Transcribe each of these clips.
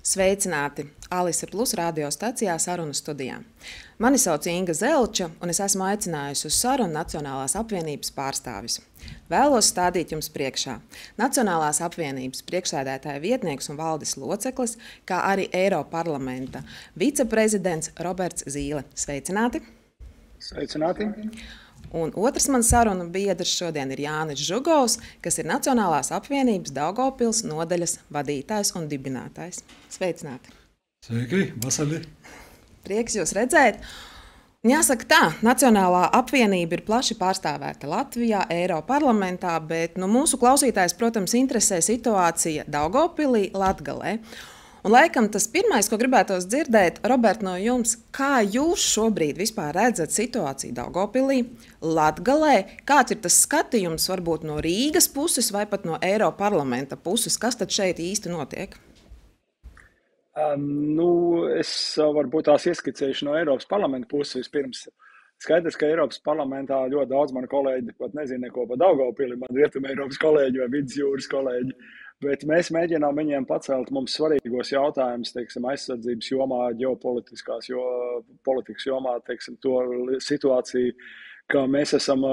Sveicināti Alise Plus radiostacijā Sarunu studijā. Mani sauc Inga Zelča, un es esmu aicinājusi uz sarunu Nacionālās apvienības pārstāvis. Vēlos stādīt jums priekšā Nacionālās apvienības priekšsēdētāja vietnieks un valdes loceklis, kā arī Eiroparlamenta viceprezidents Roberts Zīle. Sveicināti! Sveicināti! Un otrs mans sarunu biedrs šodien ir Jānis Žugovs, kas ir Nacionālās apvienības Daugavpils nodaļas vadītājs un dibinātājs. Sveicināti! Sveiki, vasarī! Prieks jūs redzēt! Jāsaka tā, Nacionālā apvienība ir plaši pārstāvēta Latvijā, Eiroparlamentā, bet mūsu klausītājs, protams, interesē situācija Daugavpilī, Latgalē. Un laikam tas pirmais, ko gribētos dzirdēt, Robert, no jums, kā jūs šobrīd vispār redzat situāciju Daugavpilī, Latgalē? Kāds ir tas skatījums varbūt no Rīgas puses vai pat no Eiroparlamenta puses? Kas tad šeit īsti notiek? Es varbūt tās ieskicēšu no Eiropas parlamenta puses vispirms. Skaidrs, ka Eiropas parlamentā ļoti daudz mani kolēģi pat nezina neko par Daugavpili, man Rietuma Eiropas kolēģi vai Vidusjūras kolēģi. Bet mēs mēģinām viņiem pacelt mums svarīgos jautājumus, teiksim, aizsardzības jomā, ģeopolitiskās politikas jomā, teiksim, to situāciju, ka mēs esam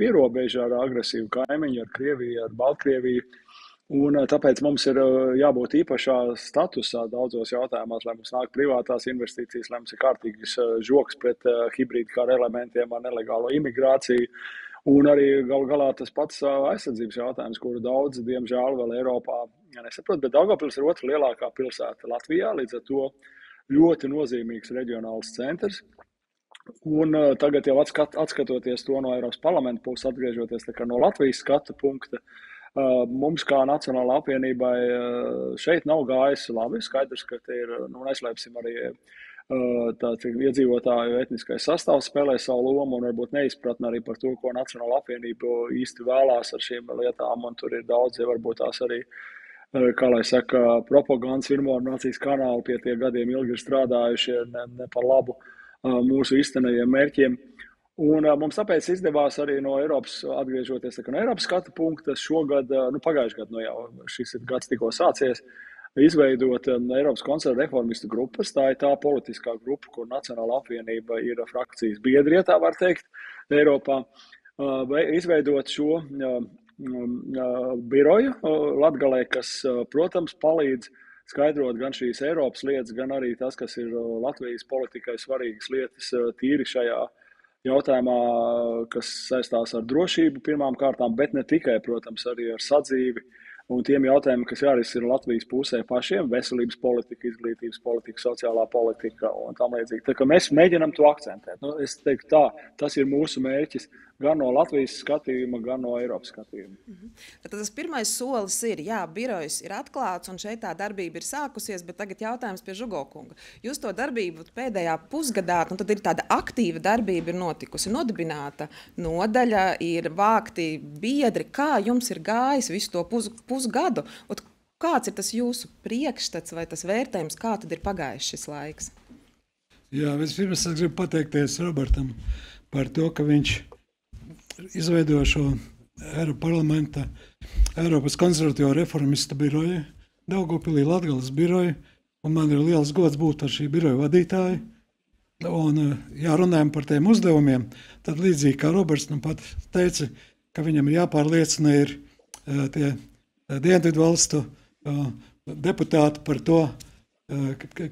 pierobežā ar agresīvu kaimiņu, ar Krieviju, ar Baltkrieviju. Un tāpēc mums ir jābūt īpašā statusā daudzos jautājumos, lai mums nāk privātās investīcijas, lai mums ir kārtīgs žoks pret hibrīdu kara elementiem ar nelegālo imigrāciju. Un arī galu galā tas pats aizsardzības jautājums, kuru daudzi, diemžēl, vēl Eiropā nesaprot, bet Daugavpils ir otra lielākā pilsēta Latvijā, līdz ar to ļoti nozīmīgs reģionāls centrs. Un tagad jau atskatoties to no Eiropas parlamenta puses, atgriežoties no Latvijas skatu punkta, mums kā Nacionālā apvienībai šeit nav gājis labi. Skaidrs, ka te ir, neslēpsim arī tāds iedzīvotāju etniskais sastāvs spēlē savu lomu un varbūt neizpratni arī par to, ko Nacionāla apvienība īsti vēlās ar šīm lietām. Un tur ir daudzi, varbūt tās arī, kā lai saka, propagandas informācijas kanāli pie tie gadiem ilgi ir strādājuši ne par labu mūsu īstenajiem mērķiem. Un mums tāpēc izdevās arī no Eiropas, atgriežoties no Eiropas skatu punkta, šogad, pagājušajā gadā, jau šis gads tikko sācies, izveidot Eiropas konservatīvu reformistu grupas. Tā ir tā politiskā grupa, kur Nacionāla apvienība ir frakcijas biedri, ja tā var teikt, Eiropā. Izveidot šo biroju Latgalē, kas, protams, palīdz skaidrot gan šīs Eiropas lietas, gan arī tas, kas ir Latvijas politikai svarīgas lietas tīri šajā jautājumā, kas saistās ar drošību pirmām kārtām, bet ne tikai, protams, arī ar sadzīvi un tiem jautājumiem, kas jārisina Latvijas pusē pašiem, veselības politika, izglītības politika, sociālā politika un tam līdzīgi. Tā kā mēs mēģinam to akcentēt. Es teiktu tā, tas ir mūsu mērķis gan no Latvijas skatījuma, gan no Eiropas skatījuma. Tad tas pirmais solis ir, birojs ir atklāts un šeit tā darbība ir sākusies, bet tagad jautājums pie Žugovkunga. Jūs to darbību pēdējā pusgadā, tad ir tāda aktīva darbība ir notikusi, nodibināta nodaļa, ir vākti biedri. Kā jums ir gājis visu to pusgadu? Kāds ir tas jūsu priekšstats vai tas vērtējums, kā tad ir pagājis šis laiks? Jā, vispirms es gribu pateikties Robertam par to, ka viņš izveidoja šo Eiroparlamenta Eiropas konservatīvo reformistu biroju, Daugavpilī Latgales biroju, un man ir liels gods būt ar šī biroja vadītāju. Un, ja runājam par tiem uzdevumiem, tad līdzīgi kā Roberts pat teica, ka viņam ir jāpārliecina ir tie dienvidu valstu deputāti par to,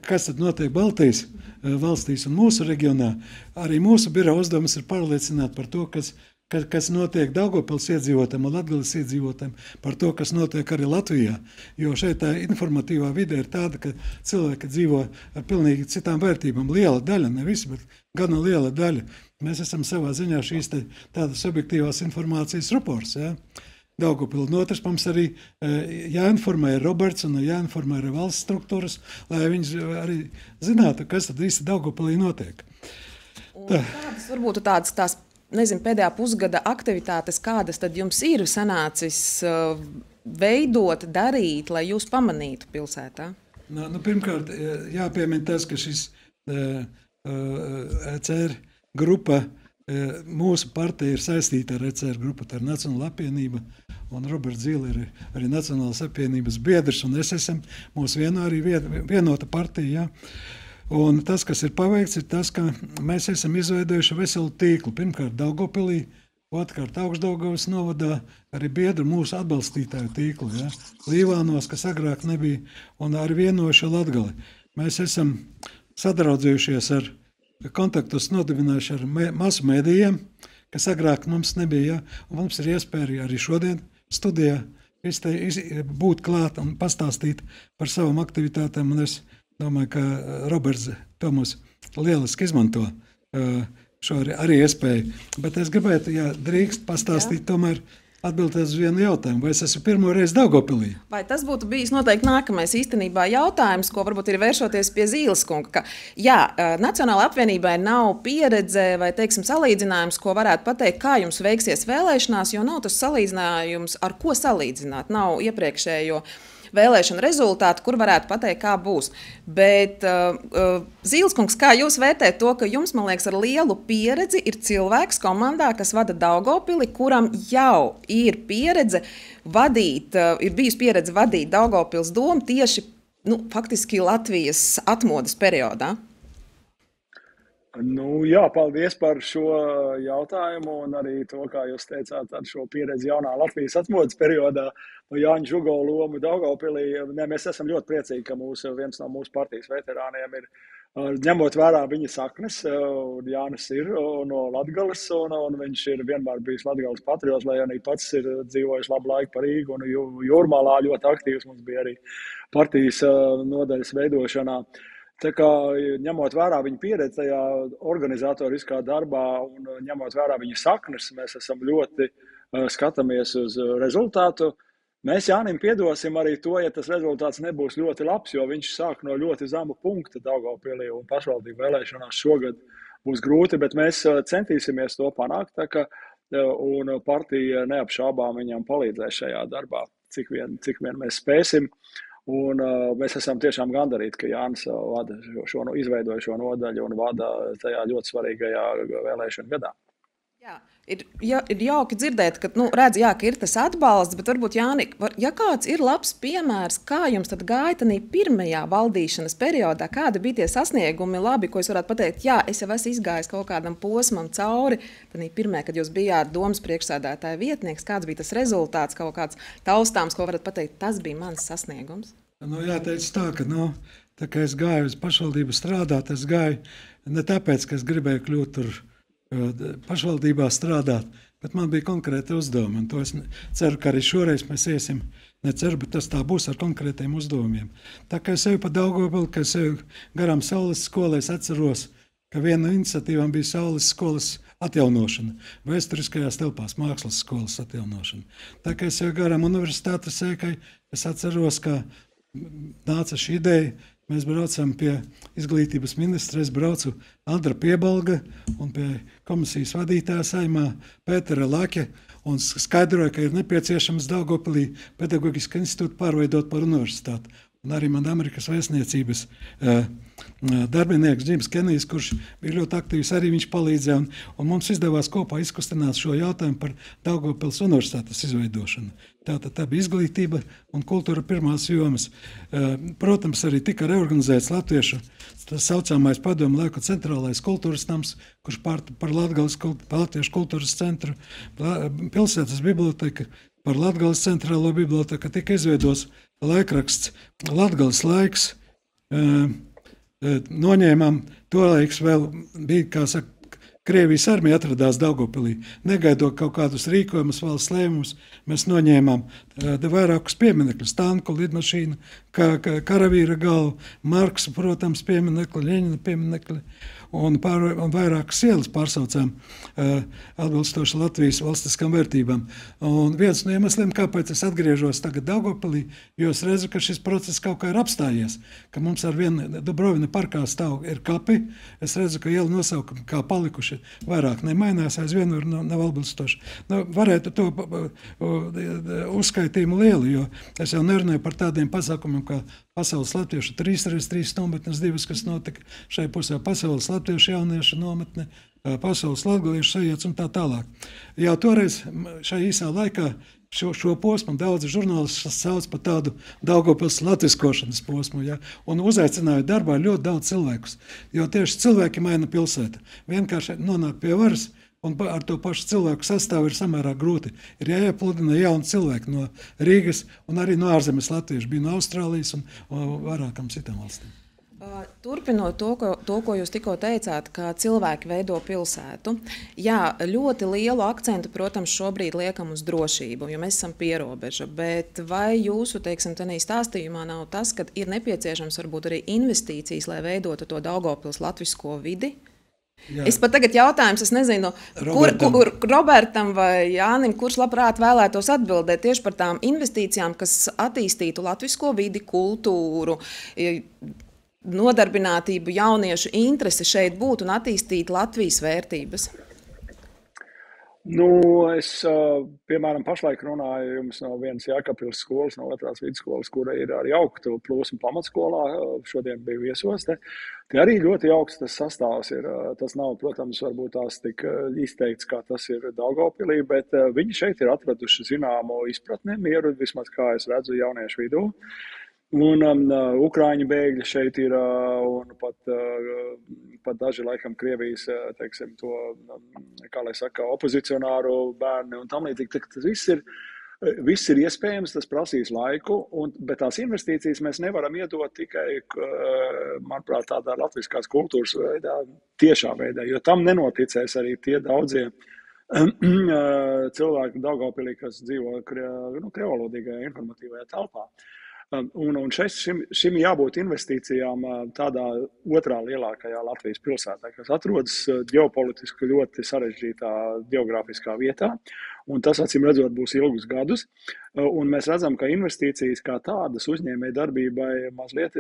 kas tad notiek Baltijas valstīs un mūsu reģionā. Arī mūsu biroja uzdevums ir pārliecināt par to, kas notiek Daugavpils iedzīvotājiem un Latgales iedzīvotājiem, par to, kas notiek arī Latvijā. Jo šeit tā informatīvā vide ir tāda, ka cilvēki dzīvo ar pilnīgi citām vērtībām. Liela daļa, ne visi, bet gana liela daļa. Mēs esam savā ziņā šīs tādas objektīvās informācijas rupors. Ja? Daugavpili. No otras mums arī jāinformē Roberts un jāinformē arī valsts struktūras, lai viņi arī zinātu, kas tad īsti Daugavpilī notiek. Kādas varbūt tās pēdējā pusgada aktivitātes, kādas tad jums ir sanācis veidot, darīt, lai jūs pamanītu pilsētā? Pirmkārt, jāpiemina tas, ka šis ECR grupa mūsu partija ir saistīta ar ECR grupu, ar Nacionālo apvienību, un Roberts Zīle ir arī Nacionālās apvienības biedrs, un es esam mūsu arī vienota partija. Ja? Un tas, kas ir paveikts, ir tas, ka mēs esam izveidojuši veselu tīklu. Pirmkārt, Daugavpilī, otrkārt, Augšdaugavas novadā, arī biedru mūsu atbalstītāju tīklu. Ja? Līvānos, kas agrāk nebija, un arī vienojuši Latgali. Mēs esam sadraudzējušies ar kontaktus nodibinājuši ar masu mēdījiem, kas agrāk mums nebija, ja? Un mums ir iespēja arī šodien studijā būt klāt un pastāstīt par savām aktivitātēm, un es domāju, ka Roberts to mums lieliski izmanto šo arī iespēju, bet es gribētu, ja drīkst pastāstīt tomēr atbildēt uz vienu jautājumu. Vai es esmu pirmo reizi Daugavpilī? Vai tas būtu bijis noteikti nākamais īstenībā jautājums, ko varbūt ir vēršoties pie Zīles kunga, ka jā, Nacionālajai apvienībai nav pieredze vai, teiksim, salīdzinājums, ko varētu pateikt, kā jums veiksies vēlēšanās, jo nav tas salīdzinājums, ar ko salīdzināt. Nav iepriekšējo vēlēšanu rezultātu, kur varētu pateikt, kā būs. Bet, Zīles kungs, kā jūs vērtējat to, ka jums, man liekas, ar lielu pieredzi ir cilvēks komandā, kas vada Daugavpili, kuram jau ir pieredze vadīt, ir bijusi pieredze vadīt Daugavpils domu tieši, faktiski Latvijas atmodas periodā? Jā, paldies par šo jautājumu un arī to, kā jūs teicāt, ar šo pieredzi jaunā Latvijas atmodas periodā Jāņa Žugo lomu Daugavpilī. Mēs esam ļoti priecīgi, ka viens no mūsu partijas veterāniem ir, ņemot vērā viņa saknes, Jānis ir no Latgales, un viņš ir vienmēr bijis Latgales patriots, lai arī pats ir dzīvojis labu laiku par Rīgu, un Jūrmalā ļoti aktīvs mums bija arī partijas nodaļas veidošanā. Tā kā ņemot vērā viņa pieredzi tajā organizatoriskā darbā un ņemot vērā viņa saknes, mēs esam ļoti skatāmies uz rezultātu. Mēs Jānim piedosim arī to, ja tas rezultāts nebūs ļoti labs, jo viņš sāk no ļoti zema punkta Daugavpilī un pašvaldību vēlēšanās šogad būs grūti, bet mēs centīsimies to panākt, un partija neapšaubām viņam palīdzēs šajā darbā, cik vien mēs spēsim. Un mēs esam tiešām gandarīti, ka Jānis vada izveidoja šo nodaļu un vada tajā ļoti svarīgajā vēlēšanu gadā. Jā, ir jauki dzirdēt, ka, redz, jā, ka ir tas atbalsts, bet varbūt, Jāni, ja kāds ir labs piemērs, kā jums tad gāja tanī pirmajā valdīšanas periodā, kādi bija tie sasniegumi labi, ko es varētu pateikt, jā, es jau esmu izgājis kaut kādam posmam cauri, tanī pirmajā, kad jūs bijāt domas priekšsēdētāja vietnieks, kāds bija tas rezultāts, kaut kāds taustāms, ko varat pateikt, tas bija mans sasniegums? Jāteic tā, ka, tā kā es gāju uz pašvaldību strādāt, es gāju ne tāpēc, ka es gribēju kļūt tur pašvaldībā strādāt, bet man bija konkrēti uzdevumi, un to es ceru, ka arī šoreiz mēs iesim, neceru, bet tas tā būs ar konkrētiem uzdevumiem. Tā kā es eju pa Daugavpili, ka es eju garām Saules skolai, es atceros, ka viena no iniciatīvām bija Saules skolas atjaunošana, vēsturiskajās telpās mākslas skolas atjaunošana. Tā kā es eju garām universitātes ēkai, es atceros, ka nāca šī ideja, mēs braucam pie izglītības ministra, es braucu Andra Piebalga un pie komisijas vadītāja Saeimā Pētera Lake un skaidroja, ka ir nepieciešams Daugavpilī pedagoģisku institūtu pārveidot par universitāti. Un arī man Amerikas vēstniecības darbinieks Džims Kenijs, kurš bija ļoti aktīvs, arī viņš palīdzēja. Un mums izdevās kopā izkustināt šo jautājumu par Daugavpils universitātes izveidošanu. Tātad tā bija izglītība un kultūra pirmās jomas. Protams, arī tika reorganizēts latviešu saucamais padomu laiku centrālais kultūras nams, kurš par Latviešu kultūras centru, pilsētas biblioteka, par Latgales centrālo biblioteku tika izveidos laikraksts Latgales laiks. Noņēmām, to laiks vēl bija, kā saka, Krievijas armija atradās Daugavpilī. Negaidot kaut kādus rīkojumus, valsts lēmumus, mēs noņēmām vairākus pieminekļus, tanku, lidmašīnu, karavīra galvu, Marksa, protams, pieminekli, Ļeņina pieminekli, un vairākas ielas pārsaucām atbilstoši Latvijas valstiskām vērtībām. Un viens no iemesliem, kāpēc es atgriežos tagad Daugavpilī, jo es redzu, ka šis process kaut kā ir apstājies, ka mums ar vienu Dubrovina parkā stāv ir kapi, es redzu, ka iela nosaukumi kā palikuši vairāk nemainās, aizvien nav atbilstoši. Varētu to uzskaitījumu lielu, jo es jau nerunāju par tādiem pasākumiem, kā Pasaules latviešu 3x3 nometnes, divas, kas notika šai pusē, Pasaules latviešu jauniešu nometne, pasaules latgaliešu sajūtas un tā tālāk. Jau toreiz šajā īsā laikā šo posmu daudzi žurnālisti sauc par tādu Daugavpils latviskošanas posmu, ja? Un uzaicināja darbā ļoti daudz cilvēkus, jo tieši cilvēki maina pilsētu. Vienkārši nonāk pie varas, un ar to pašu cilvēku sastāvu ir samērā grūti. Ir jāiepludina jauni cilvēki no Rīgas un arī no ārzemes latviešu, bija no Austrālijas un vairākam citām valstīm. Turpinot to, ko jūs tikko teicāt, ka cilvēki veido pilsētu, jā, ļoti lielu akcentu, protams, šobrīd liekam uz drošību, jo mēs esam pierobeža, bet vai jūsu, teiksim, tenī stāstījumā nav tas, ka ir nepieciešams varbūt arī investīcijas, lai veidotu to Daugavpils latvisko vidi? Jā. Es pat tagad jautājums, es nezinu, Robertam vai Jānim, kurš labprāt vēlētos atbildēt tieši par tām investīcijām, kas attīstītu latvisko vidi, kultūru, nodarbinātību, jauniešu interesi šeit būt un attīstīt Latvijas vērtības? Nu, es, piemēram, pašlaik runāju jums no vienas Jēkabpils skolas, no otrās vidusskolas, kura ir arī augtu plūsmu pamatskolā. Šodien biju viesos. Te arī ļoti augsts tas sastāvs ir. Tas nav, protams, varbūt tās tik izteikts, kā tas ir Daugavpilī, bet viņi šeit ir atraduši zināmu izpratni, mieru, vismaz kā es redzu jauniešu vidū. Un Ukraiņu bēgļi šeit ir, un pat daži, laikam, Krievijas, teiksim, to, kā lai saka, opozicionāru bērni un tam līdzīgi. Tas viss ir iespējams, tas prasīs laiku, bet tās investīcijas mēs nevaram iedot tikai, manuprāt, tādā latviskās kultūras veidā, tiešā veidā, jo tam nenoticēs arī tie daudzie cilvēki Daugavpilī, kas dzīvo krievvalodīgajā informatīvajā telpā. Un šim jābūt investīcijām tādā otrā lielākajā Latvijas pilsētā, kas atrodas ģeopolitiski ļoti sarežģītā geogrāfiskā vietā, un tas, acīm redzot, būs ilgus gadus. Un mēs redzam, ka investīcijas kā tādas uzņēmēju darbībai mazliet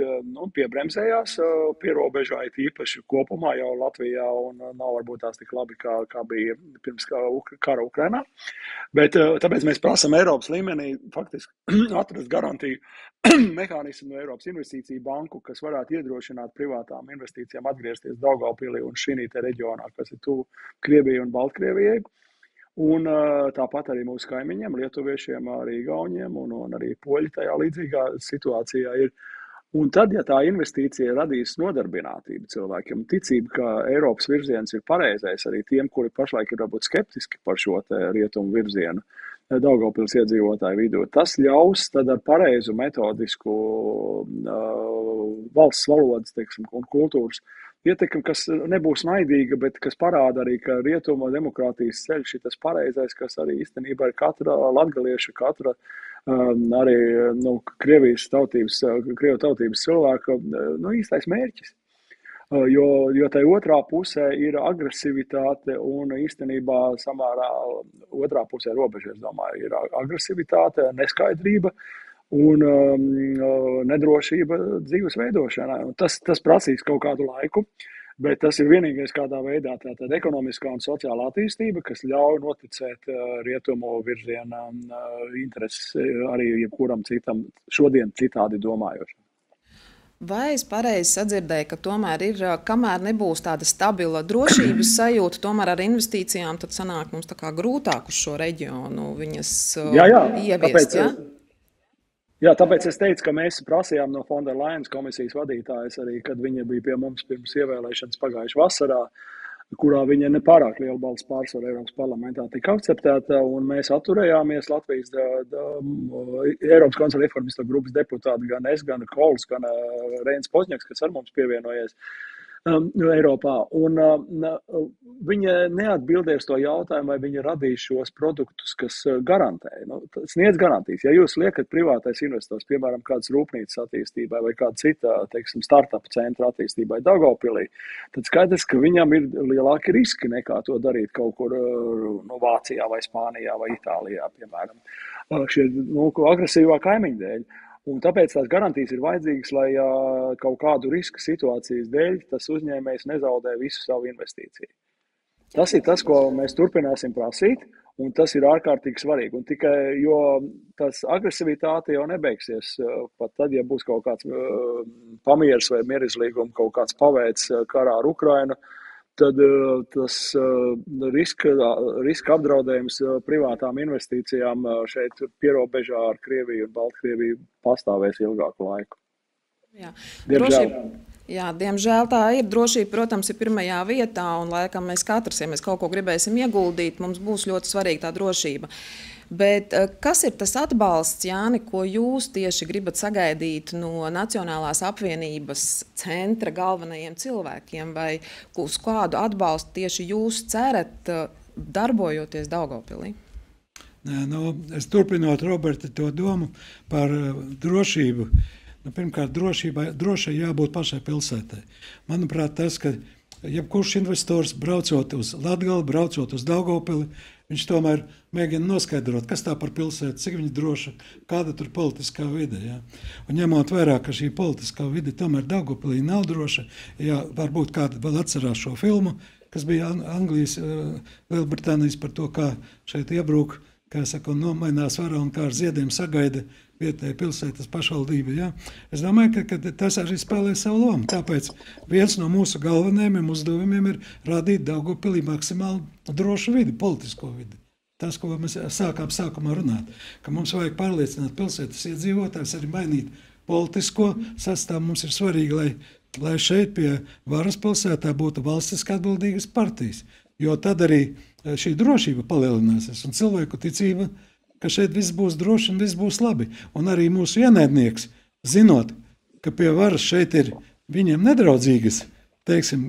piebremzējās pierobežā, īpaši kopumā jau Latvijā, un nav varbūt tās tik labi, kā bija pirms kara Ukrainā. Bet tāpēc mēs prasam Eiropas līmenī faktiski atrast garantiju mehānismu no Eiropas investīciju banku, kas varētu iedrošināt privātām investīcijām atgriezties Daugavpilī un šī te reģionā, kas ir tuvu Krievijai un Baltkrievijai. Un tāpat arī mūsu kaimiņiem, lietuviešiem, arī igauņiem un arī poļi tajā līdzīgā situācijā ir. Un tad, ja tā investīcija radīs nodarbinātību cilvēkiem, ticību, ka Eiropas virziens ir pareizais arī tiem, kuri pašlaik ir varbūt skeptiski par šo rietumu virzienu Daugavpils iedzīvotāju vidū, tas ļaus tad ar pareizu metodisku valsts valodas, teiksim, un kultūras ietekmi, kas nebūs naidīga, bet kas parāda arī, ka rietuma demokrātijas ceļš ir tas pareizais, kas arī īstenībā ir katra latgalieša, katra arī Krievu tautības cilvēka īstais mērķis. Jo tai otrā pusē ir agresivitāte un īstenībā samērā otrā pusē robeža, es domāju, ir agresivitāte, neskaidrība un nedrošība dzīves veidošanā. Tas prasīs kaut kādu laiku, bet tas ir vienīgais kādā veidā tātad ekonomiskā un sociālā attīstība, kas ļauj noticēt rietumu virzienā intereses arī jebkuram citam šodien citādi domājošam. Vai es pareizi sadzirdēju, ka tomēr ir, kamēr nebūs tāda stabila drošības sajūta, tomēr ar investīcijām tad sanāk mums tā kā grūtāk uz šo reģionu viņas ieviest, ja? Jā, tāpēc es teicu, ka mēs prasījām no Fonda Lainas komisijas vadītājas arī, kad viņa bija pie mums pirms ievēlēšanas pagājušā vasarā, kurā viņa nepārāk liela balss pārsvaru Eiropas parlamentā tika akceptēta, un mēs atturējāmies Latvijas Eiropas konservatīvu reformistu grupas deputāti, gan es, gan Kols, gan Reinis Pozņaks, kas ar mums pievienojies Eiropā. Un viņa neatbildēs to jautājumu, vai viņa radīs šos produktus, kas garantē. Sniedz garantijas. Ja jūs liekat privātais investors, piemēram, kādas rūpnīcas attīstībai vai kāda cita, teiksim, startup centra attīstībai Daugavpilī, tad skaidrs, ka viņam ir lielāki riski nekā to darīt kaut kur Vācijā vai Spānijā vai Itālijā, piemēram. Šie agresīvā kaimiņu dēļ. Un tāpēc tās garantijas ir vajadzīgas, lai kaut kādu riska situācijas dēļ tas uzņēmējs nezaudē visu savu investīciju. Tas ir tas, ko mēs turpināsim prasīt, un tas ir ārkārtīgi svarīgi. Un tikai, jo tas agresivitāte jau nebeigsies, pat tad, ja būs kaut kāds pamieris vai mierizlīgums, kaut kāds paveids karā ar Ukrainu, tad tas riska apdraudējums privātām investīcijām šeit pierobežā ar Krieviju un Baltkrieviju pastāvēs ilgāku laiku. Jā. Diemžēl. Diemžēl tā ir. Drošība, protams, ir pirmajā vietā, un laikam mēs katrs, ja mēs kaut ko gribēsim ieguldīt, mums būs ļoti svarīga tā drošība. Bet kas ir tas atbalsts, Jāni, ko jūs tieši gribat sagaidīt no Nacionālās apvienības centra galvenajiem cilvēkiem, vai uz kādu atbalstu tieši jūs cerat, darbojoties Daugavpilī? Es turpinot, Roberta, to domu par drošību. Pirmkārt, drošai jābūt pašai pilsētai. Manuprāt, tas, ka jebkurš investors braucot uz Latgali, braucot uz Daugavpili, viņš tomēr mēģina noskaidrot, kas tā par pilsētu, cik viņa droša, kāda tur politiskā vide. Ja? Un ņemot vērā, ka šī politiskā vide tomēr Daugavpilī nav droša, ja varbūt kāda vēl atcerās šo filmu, kas bija Anglijas, Lielbritānijas par to, kā šeit iebrūk, kā saka, un nomainās vara un kā ar ziediem sagaida vietēja pilsētas pašvaldība. Ja? Es domāju, ka tas arī spēlē savu lomu. Tāpēc viens no mūsu galvenajiem uzdevumiem ir radīt Daugavpilī maksimāli drošu vidi, politisko vidi. Tas, ko mēs sākām sākumā runāt, ka mums vajag pārliecināt pilsētas iedzīvotājus, arī mainīt politisko sastāvu. Mums ir svarīgi, lai šeit pie varas pilsētā būtu valstiski atbildīgas partijas, jo tad arī šī drošība palielināsies un cilvēku ticība, ka šeit viss būs droši un viss būs labi. Un arī mūsu ienaidnieks, zinot, ka pie varas šeit ir viņiem nedraudzīgas, teiksim,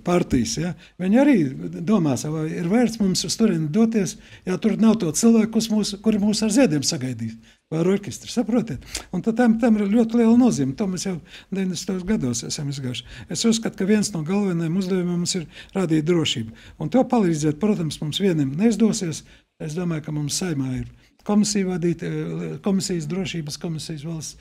partijas, ja? Viņi arī domās, vai ir vērts mums uz turieni doties, ja tur nav to cilvēku, kuri mūs ar ziediem sagaidīs, vai ar orķestri, saprotiet? Un tad tam ir ļoti liela nozīme, to mēs jau 90. gados esam izgājuši. Es uzskatu, ka viens no galvenajiem uzdevumiem mums ir radīt drošību. Un to palīdzēt, protams, mums vienam neizdosies. Es domāju, ka mums Saeimā ir komisija vadīta, komisijas drošības komisijas valsts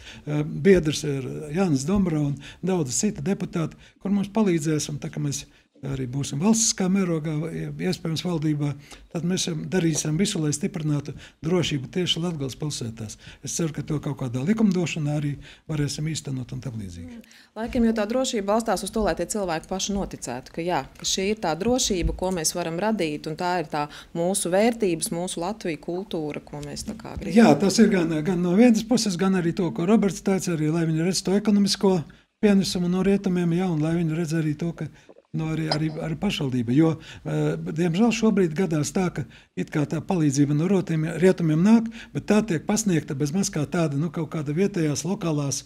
biedrs ir Jānis Dombra un daudz cita deputāti, kur mums palīdzēs, un tā kā mēs arī būsim valstiskā mērogā, iespējams valdībā, tad mēs darīsim visu, lai stiprinātu drošību tieši Latgales pilsētās. Es ceru, ka to kaut kādā likumdošanā arī varēsim īstenot un tam līdzīgi. Laikam, jo tā drošība balstās uz to, lai tie cilvēki paši noticētu, ka šī ir tā drošība, ko mēs varam radīt, un tā ir tā mūsu vērtības, mūsu Latvija kultūra, ko mēs tā kā gribam. Jā, tas ir gan no vienas puses, gan arī to, ko Roberts teica, arī, lai viņi redz to ekonomisko pienesumu no rietumiem, un lai viņi redz arī to, ka arī pašvaldība, jo, diemžēl, šobrīd gadās tā, ka it kā tā palīdzība no rietumiem nāk, bet tā tiek pasniegta bez maz kā tāda, kaut kāda vietējās, lokālās,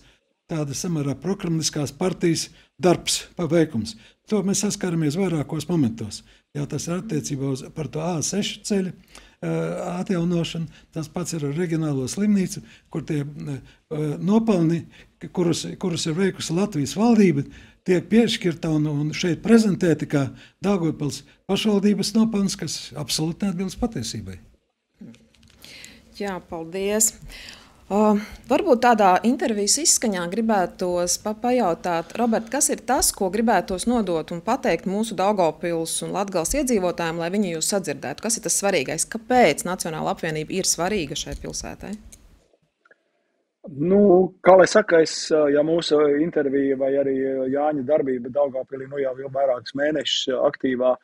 tāda samērā prokremliskās partijas darbs, paveikums. To mēs saskaramies vairākos momentos. Jā, tas ir attiecībā par to A6 ceļu atjaunošanu, tas pats ir ar reģionālo slimnīcu, kur tie nopelni, kurus ir veikusi Latvijas valdība, tiek piešķirta un šeit prezentēti kā Daugavpils pašvaldības nopelns, kas absolūti neatbilst patiesībai. Jā, paldies. Varbūt tādā intervijas izskaņā gribētos pajautāt, Robert, kas ir tas, ko gribētos nodot un pateikt mūsu Daugavpils un Latgales iedzīvotājiem, lai viņi jūs sadzirdētu? Kas ir tas svarīgais? Kāpēc Nacionāla apvienība ir svarīga šai pilsētai? Kā lai saka, ja mūsu intervija vai arī Jāņa darbība Daugavpilī jau vairākus mēnešus aktīvā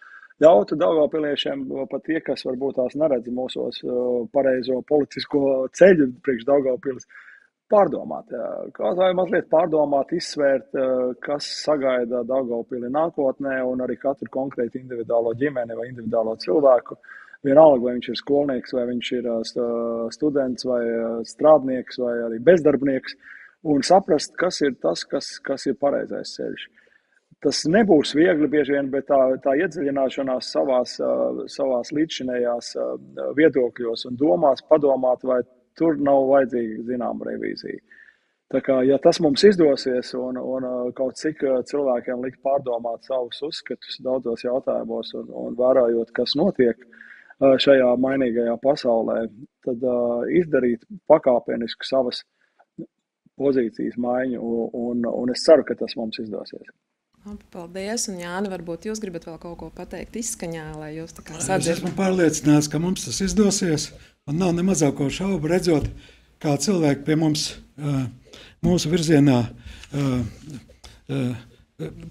ļautu daugavpiliešiem, pat tie, kas varbūt tās neredz mūsos pareizo politisko ceļu priekš Daugavpilis, pārdomāt. Kā tā mazliet pārdomāt, izsvērt, kas sagaida Daugavpili nākotnē un arī katru konkrētu individuālo ģimeni vai individuālo cilvēku. Vienalga, vai viņš ir skolnieks, vai viņš ir students, vai strādnieks, vai arī bezdarbnieks, un saprast, kas ir tas, kas ir pareizais ceļš. Tas nebūs viegli bieži vien, bet tā iedziļināšanās savās līdzšinējās viedokļos un domās padomāt, vai tur nav vajadzīga zināma revīzija. Tā kā, ja tas mums izdosies un kaut cik cilvēkiem likt pārdomāt savus uzskatus daudzos jautājumos un vērājot, kas notiek šajā mainīgajā pasaulē, tad izdarīt pakāpenisku savas pozīcijas maiņu, un es ceru, ka tas mums izdosies. Paldies, un Jāni, varbūt jūs gribat vēl kaut ko pateikt izskaņā, lai jūs tā kā sadzirdat. Es esmu pārliecināts, ka mums tas izdosies, un nav ne mazāko šaubu redzot, kā cilvēki pie mums mūsu virzienā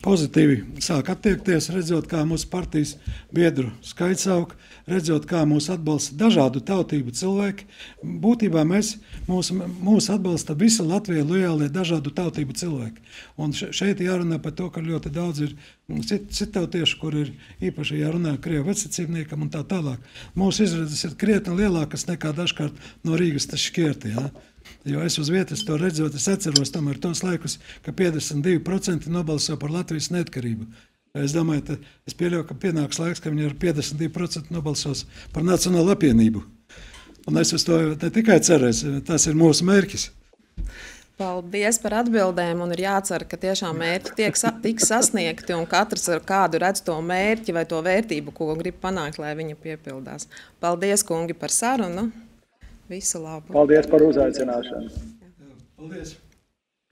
pozitīvi sāk attiekties, redzot, kā mūsu partijas biedru skaits aug, redzot, kā mūs atbalsta dažādu tautību cilvēki. Būtībā mūs atbalsta visa Latvija lojālie dažādu tautību cilvēki. Un šeit jārunā par to, ka ļoti daudz ir citautieši, kur ir īpaši jārunā Krievu vecacībniekam un tā tālāk. Mūsu izredzes ir krietni lielākas nekā dažkārt no Rīgas šķirti, ja? Jo es uz vietas to redzot, es atceros tomēr tos laikus, ka 52% nobalso par Latvijas neatkarību. Es domāju, es pieļauju, ka pienāks laiks, ka viņi ar 52% nobalsos par nacionālu apvienību. Un es uz to ne tikai cerēs, tas ir mūsu mērķis. Paldies par atbildēm, un ir jācer, ka tiešām mērķi tiks sasniegti, un katrs ar kādu redz to mērķi vai to vērtību, ko grib panākt, lai viņa piepildās. Paldies, kungi, par sarunu! Visu labu! Paldies par uzaicināšanu! Paldies!